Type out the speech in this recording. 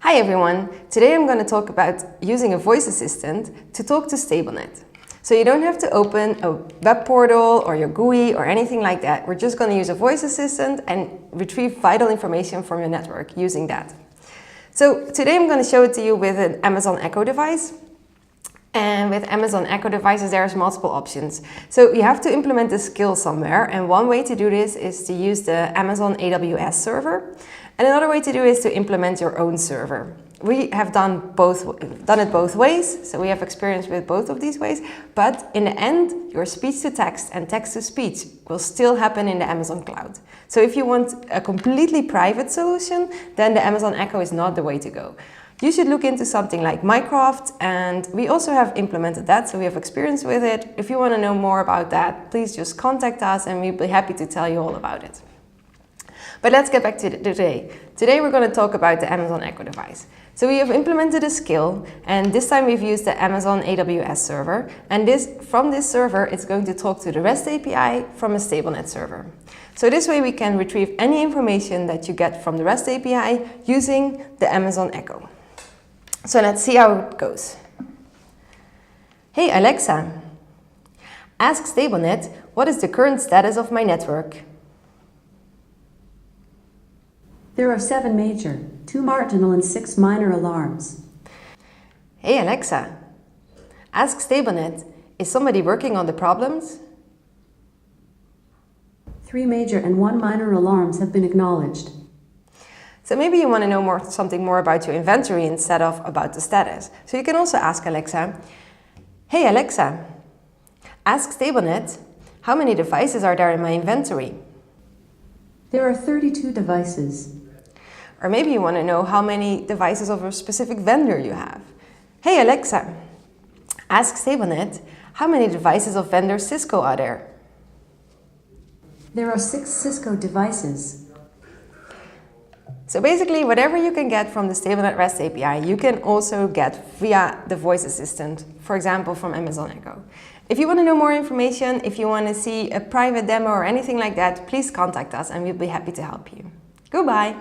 Hi everyone! Today I'm going to talk about using a voice assistant to talk to StableNet. So you don't have to open a web portal or your GUI or anything like that. We're just going to use a voice assistant and retrieve vital information from your network using that. So today I'm going to show it to you with an Amazon Echo device. And with Amazon Echo devices, there's multiple options. So you have to implement the skill somewhere. And one way to do this is to use the Amazon AWS server. And another way to do it is to implement your own server. We have done it both ways. So we have experience with both of these ways. But in the end, your speech to text and text to speech will still happen in the Amazon cloud. So if you want a completely private solution, then the Amazon Echo is not the way to go. You should look into something like Mycroft, and we also have implemented that, so we have experience with it. If you want to know more about that, please just contact us and we'll be happy to tell you all about it. But let's get back to today. Today we're going to talk about the Amazon Echo device. So we have implemented a skill, and this time we've used the Amazon AWS server, and from this server it's going to talk to the REST API from a StableNet server. So this way we can retrieve any information that you get from the REST API using the Amazon Echo. So let's see how it goes. Hey Alexa, ask StableNet what is the current status of my network. There are 7 major, 2 marginal and 6 minor alarms. Hey Alexa, ask StableNet, is somebody working on the problems? 3 major and 1 minor alarms have been acknowledged. So maybe you want to know something more about your inventory instead of about the status. So you can also ask Alexa, hey Alexa, ask StableNet, how many devices are there in my inventory? There are 32 devices. Or maybe you want to know how many devices of a specific vendor you have. Hey Alexa, ask StableNet, how many devices of vendor Cisco are there? There are 6 Cisco devices. So basically, whatever you can get from the StableNet REST API, you can also get via the voice assistant, for example, from Amazon Echo. If you want to know more information, if you want to see a private demo or anything like that, please contact us and we'll be happy to help you. Goodbye!